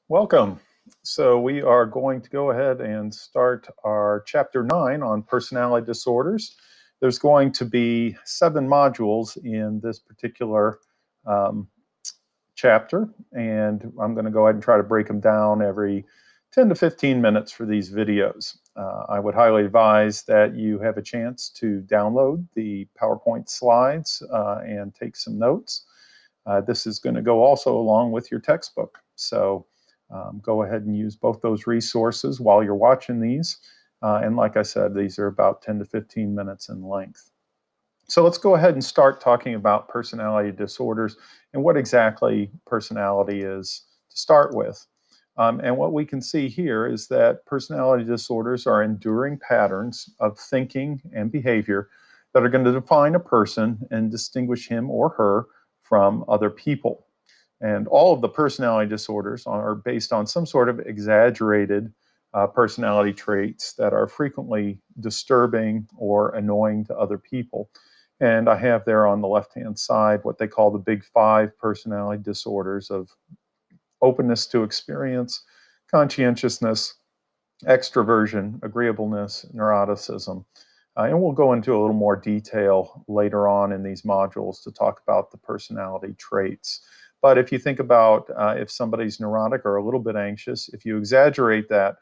Welcome. So we are going to go ahead and start our Chapter 9 on personality disorders. There's going to be 7 modules in this particular um, chapter, and I'm going to go ahead and try to break them down every 10 to 15 minutes for these videos. I would highly advise that you have a chance to download the PowerPoint slides and take some notes. This is going to go also along with your textbook. So go ahead and use both those resources while you're watching these. And like I said, these are about 10 to 15 minutes in length. So let's go ahead and start talking about personality disorders and what exactly personality is to start with. And what we can see here is that personality disorders are enduring patterns of thinking and behavior that are going to define a person and distinguish him or her from other people. And all of the personality disorders are based on some sort of exaggerated personality traits that are frequently disturbing or annoying to other people. And I have there on the left-hand side what they call the big 5 personality disorders of openness to experience, conscientiousness, extroversion, agreeableness, neuroticism. And we'll go into a little more detail later on in these modules to talk about the personality traits. But if you think about if somebody's neurotic or a little bit anxious, if you exaggerate that,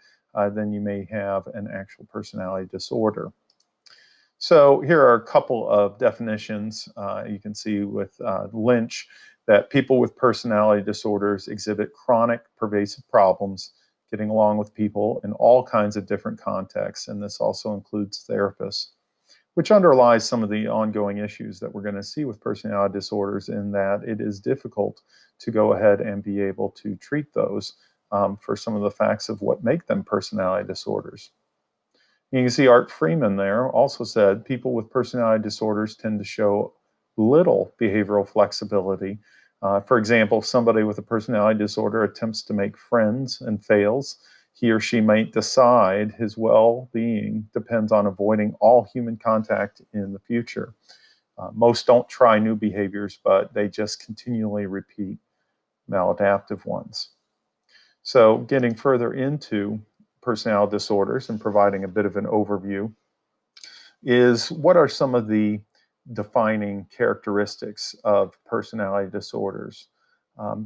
then you may have an actual personality disorder. So here are a couple of definitions. You can see with Lynch that people with personality disorders exhibit chronic, pervasive problems getting along with people in all kinds of different contexts, and this also includes therapists, which underlies some of the ongoing issues that we're going to see with personality disorders, in that it is difficult to go ahead and be able to treat those for some of the facts of what make them personality disorders. You can see Art Freeman there also said people with personality disorders tend to show little behavioral flexibility. For example, if somebody with a personality disorder attempts to make friends and fails, he or she might decide his well-being depends on avoiding all human contact in the future. Most don't try new behaviors, but they just continually repeat maladaptive ones. So getting further into personality disorders and providing a bit of an overview is what are some of the defining characteristics of personality disorders.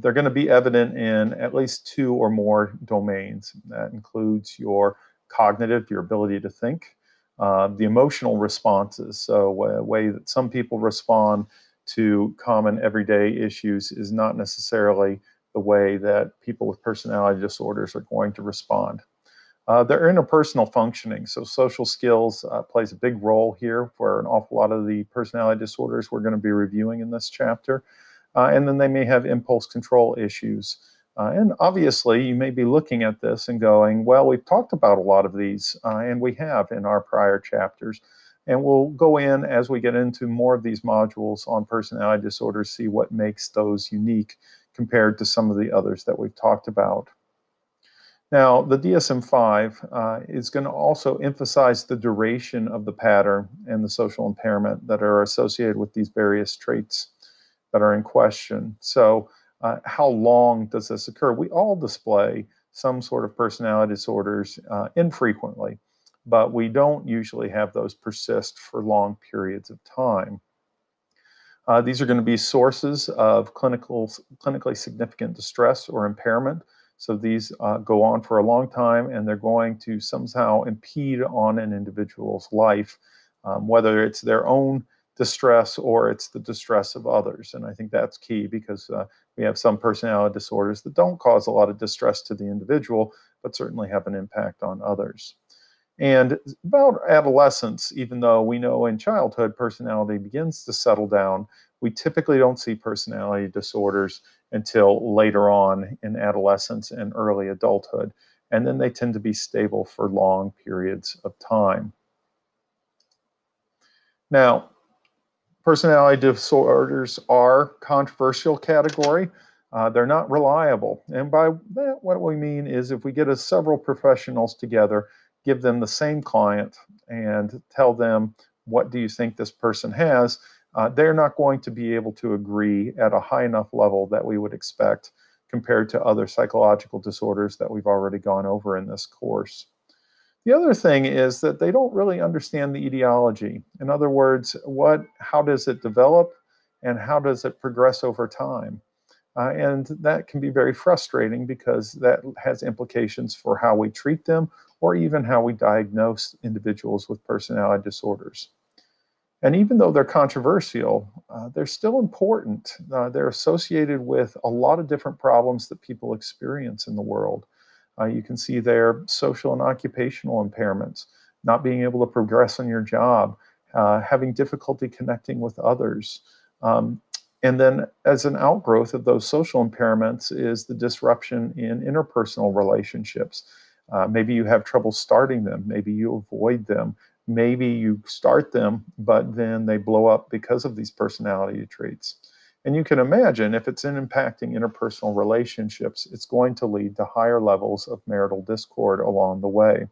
They're going to be evident in at least 2 or more domains. That includes your cognitive, your ability to think, the emotional responses. So a way that some people respond to common everyday issues is not necessarily the way that people with personality disorders are going to respond. Their interpersonal functioning, so social skills plays a big role here for an awful lot of the personality disorders we're going to be reviewing in this chapter. And then they may have impulse control issues. And obviously, you may be looking at this and going, well, we've talked about a lot of these, and we have in our prior chapters. And we'll go in as we get into more of these modules on personality disorders, see what makes those unique compared to some of the others that we've talked about. Now, the DSM-5 is going to also emphasize the duration of the pattern and the social impairment that are associated with these various traits that are in question. So how long does this occur? We all display some sort of personality disorders infrequently, but we don't usually have those persist for long periods of time. These are going to be sources of clinically significant distress or impairment. So these go on for a long time, and they're going to somehow impede on an individual's life, whether it's their own distress or it's the distress of others. And I think that's key, because we have some personality disorders that don't cause a lot of distress to the individual, but certainly have an impact on others. And about adolescence, even though we know in childhood personality begins to settle down, we typically don't see personality disorders until later on in adolescence and early adulthood. And then they tend to be stable for long periods of time. Now, personality disorders are a controversial category. They're not reliable. And by that, what we mean is if we get several professionals together, give them the same client and tell them, what do you think this person has? They're not going to be able to agree at a high enough level that we would expect compared to other psychological disorders that we've already gone over in this course. The other thing is that they don't really understand the etiology. In other words, how does it develop and how does it progress over time? And that can be very frustrating because that has implications for how we treat them or even how we diagnose individuals with personality disorders. And even though they're controversial, they're still important. They're associated with a lot of different problems that people experience in the world. You can see there social and occupational impairments, not being able to progress in your job, having difficulty connecting with others. And then as an outgrowth of those social impairments is the disruption in interpersonal relationships. Maybe you have trouble starting them. Maybe you avoid them. Maybe you start them, but then they blow up because of these personality traits. And you can imagine if it's impacting interpersonal relationships, it's going to lead to higher levels of marital discord along the way.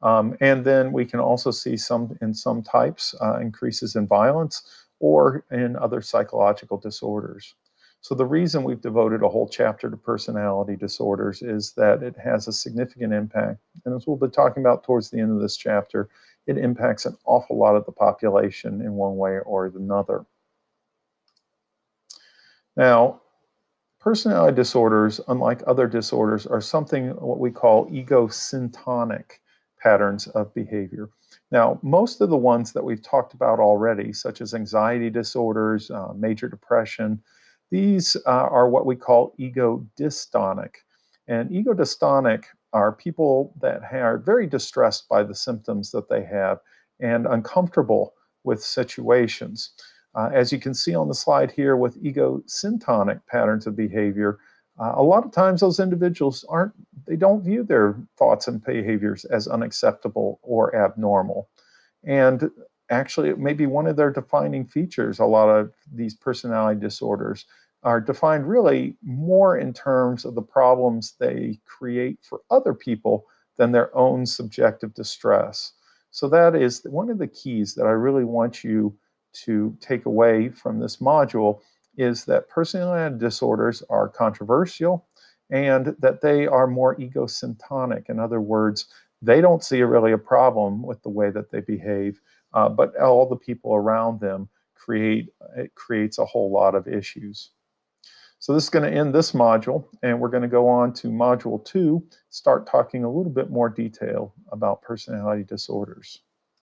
And then we can also see in some types increases in violence or in other psychological disorders. So the reason we've devoted a whole chapter to personality disorders is that it has a significant impact. And as we'll be talking about towards the end of this chapter, it impacts an awful lot of the population in one way or another. Now, personality disorders, unlike other disorders, are something what we call egosyntonic patterns of behavior. Now, most of the ones that we've talked about already, such as anxiety disorders, major depression, these are what we call ego-dystonic. And ego-dystonic are people that are very distressed by the symptoms that they have and uncomfortable with situations. As you can see on the slide here with egosyntonic patterns of behavior, a lot of times those individuals don't view their thoughts and behaviors as unacceptable or abnormal. And actually, it may be one of their defining features. A lot of these personality disorders are defined really more in terms of the problems they create for other people than their own subjective distress. So that is one of the keys that I really want you to take away from this module, is that personality disorders are controversial and that they are more egosyntonic. In other words, they don't see really a problem with the way that they behave, but all the people around them creates a whole lot of issues. So this is going to end this module, and we're going to go on to module 2, start talking a little bit more detail about personality disorders.